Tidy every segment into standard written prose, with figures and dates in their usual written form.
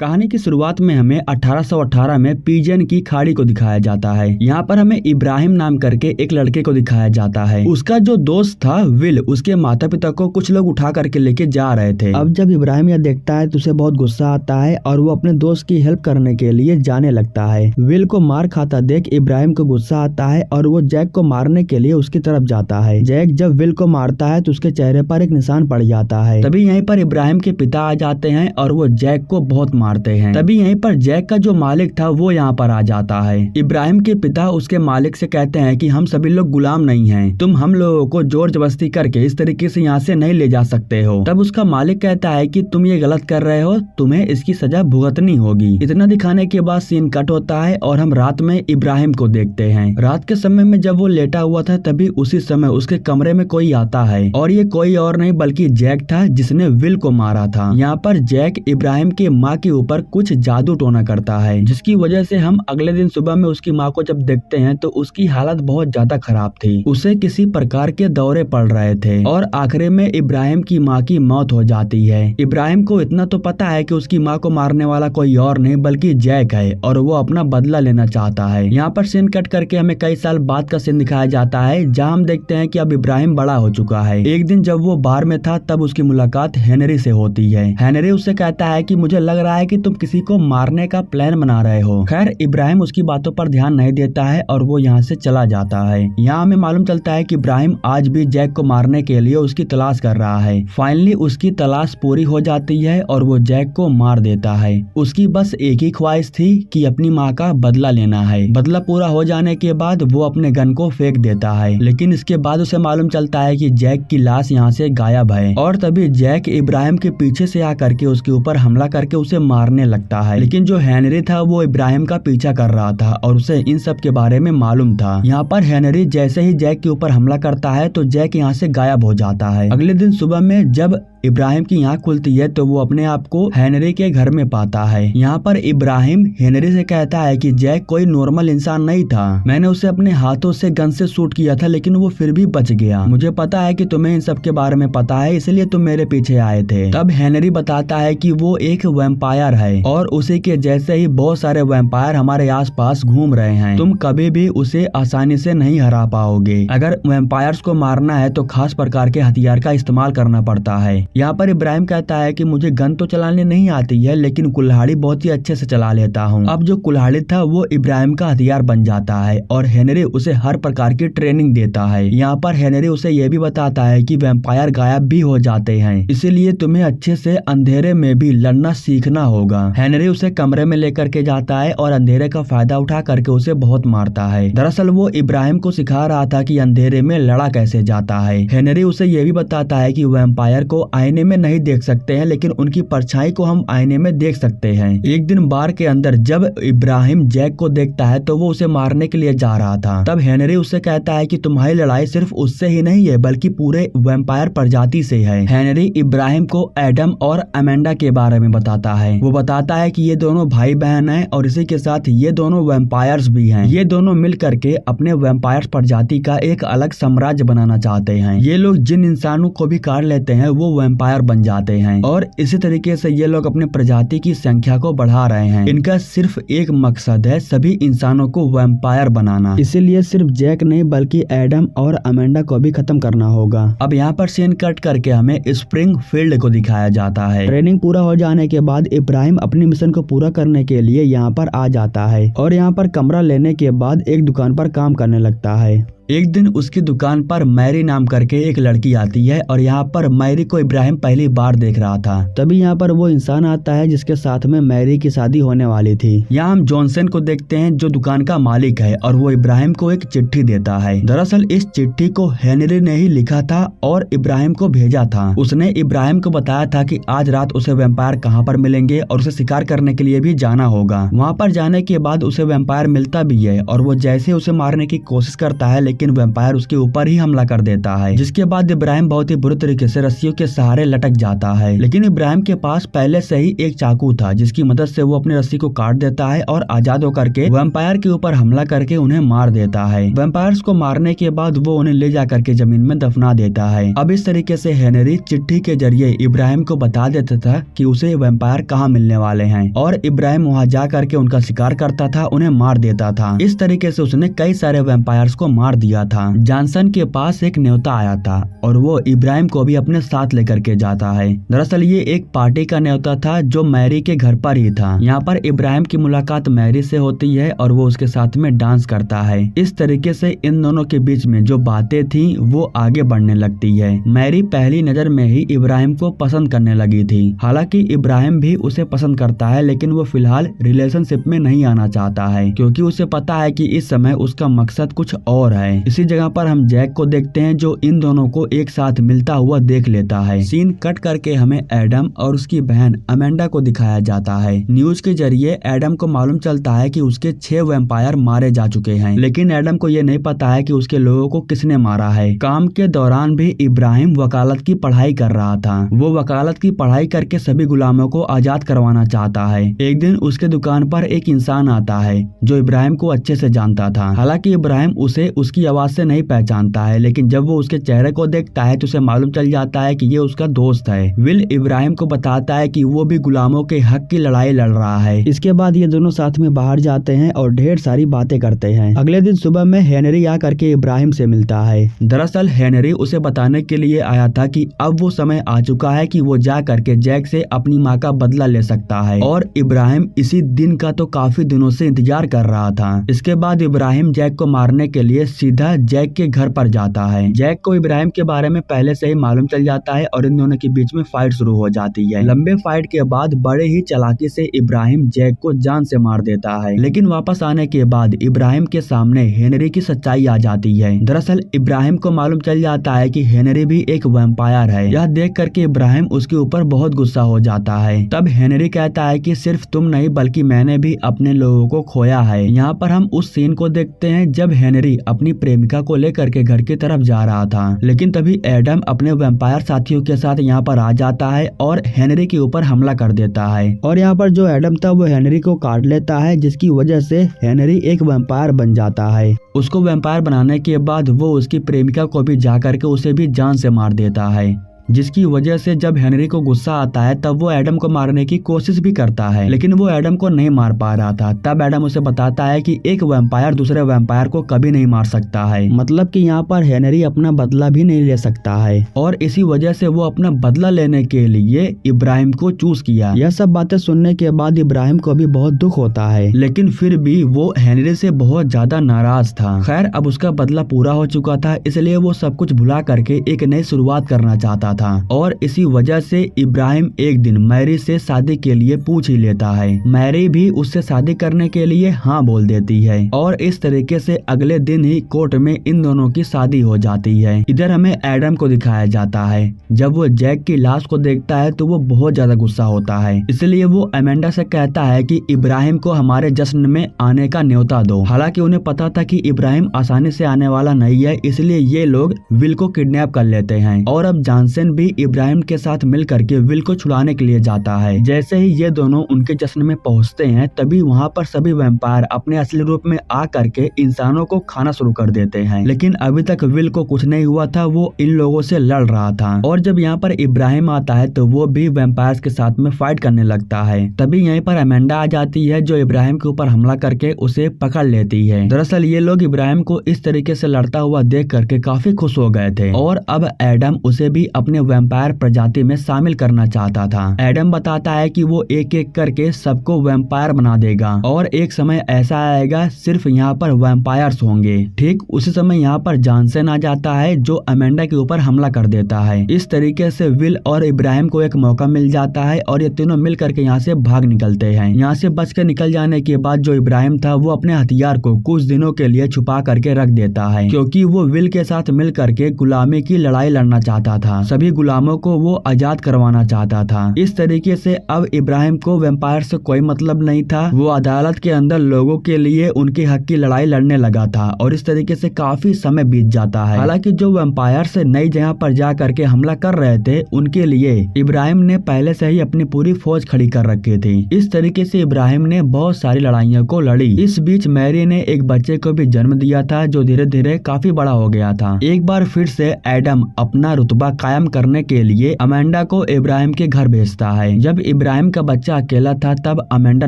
कहानी की शुरुआत में हमें 1818 में पीजन की खाड़ी को दिखाया जाता है। यहाँ पर हमें इब्राहिम नाम करके एक लड़के को दिखाया जाता है। उसका जो दोस्त था विल, उसके माता पिता को कुछ लोग उठा करके लेके जा रहे थे। अब जब इब्राहिम यह देखता है तो उसे बहुत गुस्सा आता है और वो अपने दोस्त की हेल्प करने के लिए जाने लगता है। विल को मार खाता देख इब्राहिम को गुस्सा आता है और वो जैक को मारने के लिए उसकी तरफ जाता है। जैक जब विल को मारता है तो उसके चेहरे पर एक निशान पड़ जाता है। तभी यहीं पर इब्राहिम के पिता आ जाते हैं और वो जैक को बहुत मारते हैं। तभी यहीं पर जैक का जो मालिक था वो यहाँ पर आ जाता है। इब्राहिम के पिता उसके मालिक से कहते हैं कि हम सभी लोग गुलाम नहीं हैं, तुम हम लोगों को जोर जबरदस्ती करके इस तरीके से यहाँ से नहीं ले जा सकते हो। तब उसका मालिक कहता है कि तुम ये गलत कर रहे हो, तुम्हें इसकी सजा भुगतनी होगी। इतना दिखाने के बाद सीन कट होता है और हम रात में इब्राहिम को देखते हैं। रात के समय में जब वो लेटा हुआ था तभी उसी समय उसके कमरे में कोई आता है और ये कोई और नहीं बल्कि जैक था जिसने विल को मारा था। यहाँ पर जैक इब्राहिम की माँ के ऊपर कुछ जादू टोना करता है, जिसकी वजह से हम अगले दिन सुबह में उसकी माँ को जब देखते हैं तो उसकी हालत बहुत ज्यादा खराब थी। उसे किसी प्रकार के दौरे पड़ रहे थे और आखिर में इब्राहिम की माँ की मौत हो जाती है। इब्राहिम को इतना तो पता है कि उसकी माँ को मारने वाला कोई और नहीं बल्कि जैक है और वो अपना बदला लेना चाहता है। यहाँ पर सीन कट करके हमें कई साल बाद का सीन दिखाया जाता है, जहाँ हम देखते हैं कि अब इब्राहिम बड़ा हो चुका है। एक दिन जब वो बार में था तब उसकी मुलाकात हेनरी से होती है। हेनरी उससे कहता है कि मुझे लग रहा है कि तुम किसी को मारने का प्लान बना रहे हो। खैर इब्राहिम उसकी बातों पर ध्यान नहीं देता है और वो यहाँ से चला जाता है। यहाँ हमें मालूम चलता है कि इब्राहिम आज भी जैक को मारने के लिए उसकी तलाश कर रहा है। फाइनली उसकी तलाश पूरी हो जाती है और वो जैक को मार देता है। उसकी बस एक ही ख्वाहिश थी कि अपनी माँ का बदला लेना है। बदला पूरा हो जाने के बाद वो अपने गन को फेंक देता है, लेकिन इसके बाद उसे मालूम चलता है कि जैक की लाश यहाँ से गायब है और तभी जैक इब्राहिम के पीछे से आकर के उसके ऊपर हमला करके उसे मारने लगता है। लेकिन जो हेनरी था वो इब्राहिम का पीछा कर रहा था और उसे इन सब के बारे में मालूम था। यहाँ पर हेनरी जैसे ही जैक के ऊपर हमला करता है तो जैक यहाँ से गायब हो जाता है। अगले दिन सुबह में जब इब्राहिम की आँख खुलती है तो वो अपने आप को हेनरी के घर में पाता है। यहाँ पर इब्राहिम हेनरी से कहता है कि जैक कोई नॉर्मल इंसान नहीं था, मैंने उसे अपने हाथों से गन से शूट किया था लेकिन वो फिर भी बच गया। मुझे पता है कि तुम्हें इन सब के बारे में पता है, इसलिए तुम मेरे पीछे आए थे। तब हेनरी बताता है कि वो एक वैम्पायर है और उसी के जैसे ही बहुत सारे वैम्पायर हमारे आसपास घूम रहे हैं। तुम कभी भी उसे आसानी से नहीं हरा पाओगे। अगर वैम्पायर्स को मारना है तो खास प्रकार के हथियार का इस्तेमाल करना पड़ता है। यहाँ पर इब्राहिम कहता है कि मुझे गन तो चलाने नहीं आती है लेकिन कुल्हाड़ी बहुत ही अच्छे से चला लेता हूँ। अब जो कुल्हाड़ी था वो इब्राहिम का हथियार बन जाता है और हेनरी उसे हर प्रकार की ट्रेनिंग देता है। यहाँ पर हेनरी उसे ये भी बताता है कि वैम्पायर गायब भी हो जाते हैं, इसीलिए तुम्हें अच्छे से अंधेरे में भी लड़ना सीखना होगा। हेनरी उसे कमरे में लेकर के जाता है और अंधेरे का फायदा उठा करके उसे बहुत मारता है। दरअसल वो इब्राहिम को सिखा रहा था कि अंधेरे में लड़ा कैसे जाता है। हेनरी उसे ये भी बताता है कि वैम्पायर को आईने में नहीं देख सकते हैं लेकिन उनकी परछाई को हम आईने में देख सकते हैं। एक दिन बार के अंदर जब इब्राहिम जैक को देखता है तो वो उसे मारने के लिए जा रहा था। तब हेनरी उससे कहता है कि तुम्हारी लड़ाई सिर्फ उससे ही नहीं है बल्कि पूरे वैम्पायर प्रजाति से है। हेनरी इब्राहिम को एडम और अमेंडा के बारे में बताता है। वो बताता है कि ये दोनों भाई बहन हैं और इसी के साथ ये दोनों वैम्पायर्स भी हैं। ये दोनों मिल करके अपने वैम्पायर प्रजाति का एक अलग साम्राज्य बनाना चाहते हैं। ये लोग जिन इंसानों को भी काट लेते हैं वो वैम्पायर बन जाते हैं और इसी तरीके से ये लोग अपने प्रजाति की संख्या को बढ़ा रहे हैं। इनका सिर्फ एक मकसद है सभी इंसानों को वैम्पायर बनाना। इसीलिए सिर्फ जैक नहीं बल्कि एडम और अमेंडा को भी खत्म करना होगा। अब यहाँ पर सीन कट करके हमें स्प्रिंग फील्ड को दिखाया जाता है। ट्रेनिंग पूरा हो जाने के बाद इब्राहिम अपनी मिशन को पूरा करने के लिए यहाँ पर आ जाता है और यहाँ पर कमरा लेने के बाद एक दुकान पर काम करने लगता है। एक दिन उसकी दुकान पर मैरी नाम करके एक लड़की आती है और यहाँ पर मैरी को इब्राहिम पहली बार देख रहा था। तभी यहाँ पर वो इंसान आता है जिसके साथ में मैरी की शादी होने वाली थी। यहाँ हम जॉनसन को देखते हैं जो दुकान का मालिक है और वो इब्राहिम को एक चिट्ठी देता है। दरअसल इस चिट्ठी को हेनरी ने ही लिखा था और इब्राहिम को भेजा था। उसने इब्राहिम को बताया था कि आज रात उसे वैम्पायर कहाँ पर मिलेंगे और उसे शिकार करने के लिए भी जाना होगा। वहाँ पर जाने के बाद उसे वैम्पायर मिलता भी है और वो जैसे उसे मारने की कोशिश करता है लेकिन वैम्पायर उसके ऊपर ही हमला कर देता है, जिसके बाद इब्राहिम बहुत ही बुरी तरीके से रस्सियों के सहारे लटक जाता है। लेकिन इब्राहिम के पास पहले से ही एक चाकू था, जिसकी मदद से वो अपनी रस्सी को काट देता है और आजाद होकर के वैम्पायर के ऊपर हमला करके उन्हें मार देता है। वैम्पायर्स को मारने के बाद वो उन्हें ले जा करके जमीन में दफना देता है। अब इस तरीके से हेनरी चिट्ठी के जरिए इब्राहिम को बता देता था कि उसे वैम्पायर कहाँ मिलने वाले हैं और इब्राहिम वहाँ जा करके उनका शिकार करता था, उन्हें मार देता था। इस तरीके से उसने कई सारे वैम्पायर्स को मार दिया था। जॉनसन के पास एक न्योता आया था और वो इब्राहिम को भी अपने साथ लेकर के जाता है। दरअसल ये एक पार्टी का न्योता था जो मैरी के घर पर ही था। यहाँ पर इब्राहिम की मुलाकात मैरी से होती है और वो उसके साथ में डांस करता है। इस तरीके से इन दोनों के बीच में जो बातें थी वो आगे बढ़ने लगती है। मैरी पहली नजर में ही इब्राहिम को पसंद करने लगी थी। हालांकि इब्राहिम भी उसे पसंद करता है, लेकिन वो फिलहाल रिलेशनशिप में नहीं आना चाहता है, क्योंकि उसे पता है कि इस समय उसका मकसद कुछ और है। इसी जगह पर हम जैक को देखते हैं जो इन दोनों को एक साथ मिलता हुआ देख लेता है। सीन कट करके हमें एडम और उसकी बहन अमेंडा को दिखाया जाता है। न्यूज के जरिए एडम को मालूम चलता है कि उसके 6 वैम्पायर मारे जा चुके हैं, लेकिन एडम को ये नहीं पता है कि उसके लोगों को किसने मारा है। काम के दौरान भी इब्राहिम वकालत की पढ़ाई कर रहा था। वो वकालत की पढ़ाई करके सभी गुलामों को आजाद करवाना चाहता है। एक दिन उसके दुकान पर एक इंसान आता है जो इब्राहिम को अच्छे से जानता था। हालांकि इब्राहिम उसे उसकी आवाज से नहीं पहचानता है, लेकिन जब वो उसके चेहरे को देखता है तो उसे मालूम चल जाता है कि ये उसका दोस्त है। विल इब्राहिम को बताता है कि वो भी गुलामों के हक की लड़ाई लड़ रहा है। इसके बाद ये दोनों साथ में बाहर जाते हैं और ढेर सारी बातें करते हैं। अगले दिन सुबह में हेनरी आ करके इब्राहिम से मिलता है। दरअसल हेनरी उसे बताने के लिए आया था कि अब वो समय आ चुका है कि वो जा करके जैक से अपनी माँ का बदला ले सकता है, और इब्राहिम इसी दिन का तो काफी दिनों से इंतजार कर रहा था। इसके बाद इब्राहिम जैक को मारने के लिए सीधा जैक के घर पर जाता है। जैक को इब्राहिम के बारे में पहले से ही मालूम चल जाता है और इन दोनों के बीच में फाइट शुरू हो जाती है। लंबे फाइट के बाद बड़े ही चालाकी से इब्राहिम जैक को जान से मार देता है, लेकिन वापस आने के बाद इब्राहिम के सामने हेनरी की सच्चाई आ जाती है। दरअसल इब्राहिम को मालूम चल जाता है कि हेनरी भी एक वैम्पायर है। यह देख करके इब्राहिम उसके ऊपर बहुत गुस्सा हो जाता है। तब हेनरी कहता है कि सिर्फ तुम नहीं बल्कि मैंने भी अपने लोगों को खोया है। यहाँ पर हम उस सीन को देखते हैं जब हेनरी अपनी प्रेमिका को लेकर के घर की तरफ जा रहा था, लेकिन तभी एडम अपने वैम्पायर साथियों के साथ यहाँ पर आ जाता है और हेनरी के ऊपर हमला कर देता है। और यहाँ पर जो एडम था वो हेनरी को काट लेता है, जिसकी वजह से हेनरी एक वैम्पायर बन जाता है। उसको वैम्पायर बनाने के बाद वो उसकी प्रेमिका को भी जा करके उसे भी जान से मार देता है, जिसकी वजह से जब हेनरी को गुस्सा आता है तब वो एडम को मारने की कोशिश भी करता है, लेकिन वो एडम को नहीं मार पा रहा था। तब एडम उसे बताता है कि एक वैम्पायर दूसरे वैम्पायर को कभी नहीं मार सकता है, मतलब कि यहाँ पर हेनरी अपना बदला भी नहीं ले सकता है, और इसी वजह से वो अपना बदला लेने के लिए इब्राहिम को चूज किया। यह सब बातें सुनने के बाद इब्राहिम को भी बहुत दुख होता है, लेकिन फिर भी वो हेनरी से बहुत ज्यादा नाराज था। खैर अब उसका बदला पूरा हो चुका था, इसलिए वो सब कुछ भुला करके एक नई शुरुआत करना चाहता था, और इसी वजह से इब्राहिम एक दिन मैरी से शादी के लिए पूछ ही लेता है। मैरी भी उससे शादी करने के लिए हाँ बोल देती है, और इस तरीके से अगले दिन ही कोर्ट में इन दोनों की शादी हो जाती है। इधर हमें एडम को दिखाया जाता है। जब वो जैक की लाश को देखता है तो वो बहुत ज्यादा गुस्सा होता है, इसलिए वो अमेंडा से कहता है कि इब्राहिम को हमारे जश्न में आने का न्योता दो। हालांकि उन्हें पता था कि इब्राहिम आसानी से आने वाला नहीं है, इसलिए ये लोग विल को किडनैप कर लेते हैं, और अब जॉनसन भी इब्राहिम के साथ मिल करके विल को छुड़ाने के लिए जाता है। जैसे ही ये दोनों उनके जश्न में पहुंचते हैं तभी वहाँ पर सभी वैम्पायर अपने असली रूप में आ करके इंसानों को खाना शुरू कर देते हैं, लेकिन अभी तक विल को कुछ नहीं हुआ था, वो इन लोगों से लड़ रहा था। और जब यहाँ पर इब्राहिम आता है तो वो भी वैम्पायर्स के साथ में फाइट करने लगता है। तभी यहीं पर अमेंडा आ जाती है जो इब्राहिम के ऊपर हमला करके उसे पकड़ लेती है। दरअसल ये लोग इब्राहिम को इस तरीके से लड़ता हुआ देख करके काफी खुश हो गए थे, और अब एडम उसे भी अपने वैम्पायर प्रजाति में शामिल करना चाहता था। एडम बताता है कि वो एक एक करके सबको वैम्पायर बना देगा, और एक समय ऐसा आएगा सिर्फ यहाँ पर वैम्पायर्स होंगे। ठीक उसी समय यहाँ पर जॉनसन आ जाता है जो अमेंडा के ऊपर हमला कर देता है। इस तरीके से विल और इब्राहिम को एक मौका मिल जाता है और ये तीनों मिल करके यहाँ से भाग निकलते हैं। यहाँ से बचकर निकल जाने के बाद जो इब्राहिम था वो अपने हथियार को कुछ दिनों के लिए छुपा करके रख देता है, क्योंकि वो विल के साथ मिल करके गुलामी की लड़ाई लड़ना चाहता था। सभी गुलामों को वो आजाद करवाना चाहता था। इस तरीके से अब इब्राहिम को वैम्पायर से कोई मतलब नहीं था। वो अदालत के अंदर लोगों के लिए उनके हक की लड़ाई लड़ने लगा था और इस तरीके से काफी समय बीत जाता है। हालांकि जो वैम्पायर से नई जगह पर जा करके हमला कर रहे थे उनके लिए इब्राहिम ने पहले से ही अपनी पूरी फौज खड़ी कर रखी थी। इस तरीके से इब्राहिम ने बहुत सारी लड़ाइयों को लड़ी। इस बीच मैरी ने एक बच्चे को भी जन्म दिया था जो धीरे धीरे काफी बड़ा हो गया था। एक बार फिर से एडम अपना रुतबा कायम करने के लिए अमेंडा को इब्राहिम के घर भेजता है। जब इब्राहिम का बच्चा अकेला था तब अमेंडा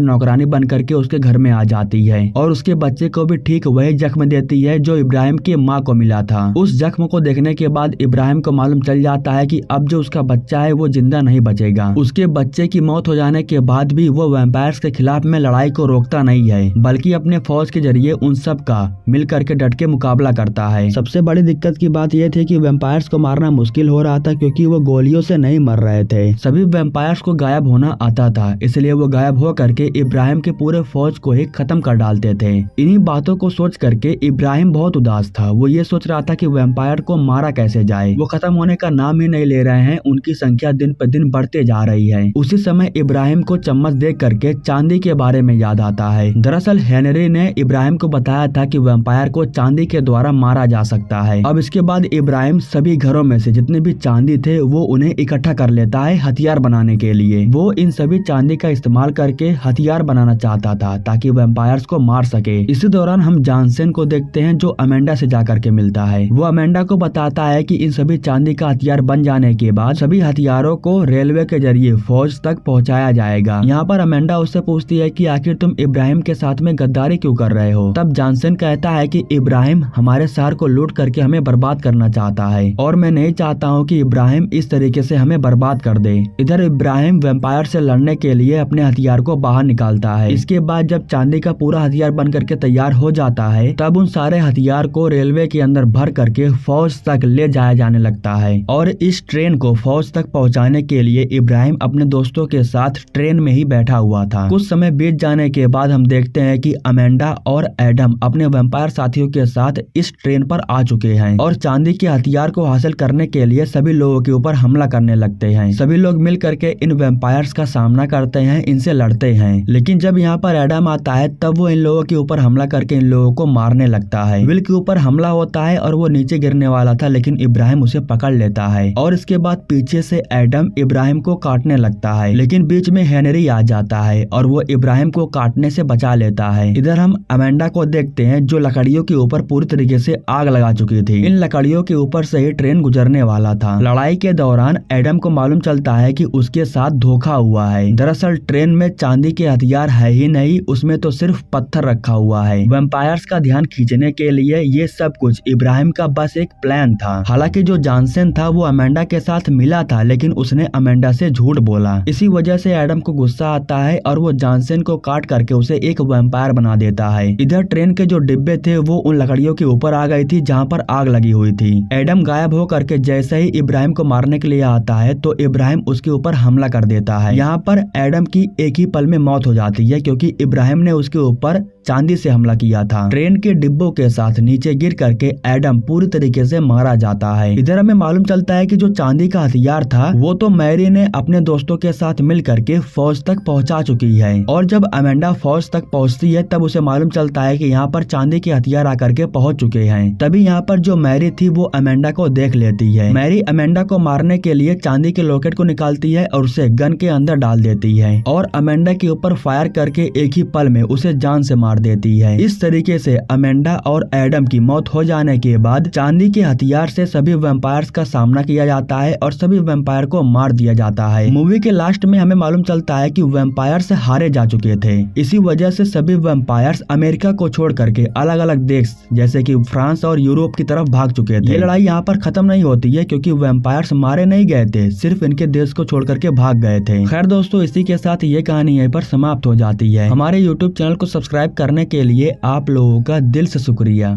नौकरानी बन करके उसके घर में आ जाती है और उसके बच्चे को भी ठीक वही जख्म देती है जो इब्राहिम की माँ को मिला था। उस जख्म को देखने के बाद इब्राहिम को मालूम चल जाता है कि अब जो उसका बच्चा है वो जिंदा नहीं बचेगा। उसके बच्चे की मौत हो जाने के बाद भी वो वैम्पायर्स के खिलाफ में लड़ाई को रोकता नहीं है, बल्कि अपने फौज के जरिए उन सब का मिल करके डट के मुकाबला करता है। सबसे बड़ी दिक्कत की बात यह थी कि वैम्पायर्स को मारना मुश्किल हो रहा था क्योंकि वो गोलियों से नहीं मर रहे थे। सभी वैम्पायर्स को गायब होना आता था, इसलिए वो गायब हो करके इब्राहिम के पूरे फौज को ही खत्म कर डालते थे। इन्हीं बातों को सोच करके इब्राहिम बहुत उदास था। वो ये सोच रहा था कि वैम्पायर को मारा कैसे जाए। वो खत्म होने का नाम ही नहीं ले रहे हैं, उनकी संख्या दिन पर दिन बढ़ते जा रही है। उसी समय इब्राहिम को चम्मच देख करके चांदी के बारे में याद आता है। दरअसल हेनरी ने इब्राहिम को बताया था कि वैम्पायर को चांदी के द्वारा मारा जा सकता है। अब इसके बाद इब्राहिम सभी घरों में से जितने भी चांदी थे वो उन्हें इकट्ठा कर लेता है हथियार बनाने के लिए। वो इन सभी चांदी का इस्तेमाल करके हथियार बनाना चाहता था ताकि वैम्पायर्स को मार सके। इसी दौरान हम जॉनसन को देखते हैं जो अमेंडा से जाकर के मिलता है। वो अमेंडा को बताता है कि इन सभी चांदी का हथियार बन जाने के बाद सभी हथियारों को रेलवे के जरिए फौज तक पहुंचाया जाएगा। यहाँ पर अमेंडा उससे पूछती है कि आखिर तुम इब्राहिम के साथ में गद्दारी क्यों कर रहे हो। तब जॉनसन कहता है कि इब्राहिम हमारे शहर को लूट करके हमें बर्बाद करना चाहता है और मैं नहीं चाहता हूँ कि इब्राहिम इस तरीके से हमें बर्बाद कर दे। इधर इब्राहिम वैम्पायर से लड़ने के लिए अपने हथियार को बाहर निकालता है। इसके बाद जब चांदी का पूरा हथियार बन करके तैयार हो जाता है तब उन सारे हथियार को रेलवे के अंदर भर करके फौज तक ले जाया जाने लगता है और इस ट्रेन को फौज तक पहुंचाने के लिए इब्राहिम अपने दोस्तों के साथ ट्रेन में ही बैठा हुआ था। कुछ समय बीत जाने के बाद हम देखते हैं कि अमेंडा और एडम अपने वैम्पायर साथियों के साथ इस ट्रेन पर आ चुके हैं और चांदी के हथियार को हासिल करने के लिए सभी लोगों के ऊपर हमला करने लगते हैं। सभी लोग मिल करके इन वैम्पायर्स का सामना करते हैं, इनसे लड़ते हैं। लेकिन जब यहाँ पर एडम आता है तब वो इन लोगों के ऊपर हमला करके इन लोगों को मारने लगता है। विल के ऊपर हमला होता है और वो नीचे गिरने वाला था लेकिन इब्राहिम उसे पकड़ लेता है और इसके बाद पीछे से एडम इब्राहिम को काटने लगता है लेकिन बीच में हेनरी आ जाता है और वो इब्राहिम को काटने से बचा लेता है। इधर हम अमेंडा को देखते हैं जो लकड़ियों के ऊपर पूरी तरीके से आग लगा चुकी थी। इन लकड़ियों के ऊपर से ही ट्रेन गुजरने वाला था। लड़ाई के दौरान एडम को मालूम चलता है कि उसके साथ धोखा हुआ है। दरअसल ट्रेन में चांदी के हथियार है ही नहीं, उसमें तो सिर्फ पत्थर रखा हुआ है। वैम्पायर्स का ध्यान खींचने के लिए ये सब कुछ इब्राहिम का बस एक प्लान था। हालांकि जो जॉनसन था वो अमेंडा के साथ मिला था लेकिन उसने अमेंडा से झूठ बोला। इसी वजह से एडम को गुस्सा आता है और वो जॉनसन को काट करके उसे एक वैम्पायर बना देता है। इधर ट्रेन के जो डिब्बे थे वो उन लकड़ियों के ऊपर आ गई थी जहाँ पर आग लगी हुई थी। एडम गायब हो करके जैसे ही इब्राहिम को मारने के लिए आता है तो इब्राहिम उसके ऊपर हमला कर देता है। यहाँ पर एडम की एक ही पल में मौत हो जाती है क्योंकि इब्राहिम ने उसके ऊपर चांदी से हमला किया था। ट्रेन के डिब्बों के साथ नीचे गिर करके एडम पूरी तरीके से मारा जाता है। इधर हमें मालूम चलता है कि जो चांदी का हथियार था वो तो मैरी ने अपने दोस्तों के साथ मिल करके फौज तक पहुंचा चुकी है और जब अमेंडा फौज तक पहुंचती है तब उसे मालूम चलता है कि यहाँ पर चांदी के हथियार आकर के पहुंच चुके हैं। तभी यहाँ पर जो मैरी थी वो अमेंडा को देख लेती है। मैरी अमेंडा को मारने के लिए चांदी के लॉकेट को निकालती है और उसे गन के अंदर डाल देती है और अमेंडा के ऊपर फायर करके एक ही पल में उसे जान से मार देती है। इस तरीके से अमेंडा और एडम की मौत हो जाने के बाद चांदी के हथियार से सभी वैम्पायर्स का सामना किया जाता है और सभी वैम्पायर को मार दिया जाता है। मूवी के लास्ट में हमें मालूम चलता है कि वैम्पायर्स हारे जा चुके थे। इसी वजह से सभी वैम्पायर्स अमेरिका को छोड़ करके अलग अलग देश जैसे कि फ्रांस और यूरोप की तरफ भाग चुके थे। ये लड़ाई यहाँ पर खत्म नहीं होती है क्योंकि वैम्पायर्स मारे नहीं गए थे, सिर्फ इनके देश को छोड़ करके भाग गए थे। खैर दोस्तों, इसी के साथ ये कहानी यहीं पर समाप्त हो जाती है। हमारे YouTube चैनल को सब्सक्राइब करने के लिए आप लोगों का दिल से शुक्रिया।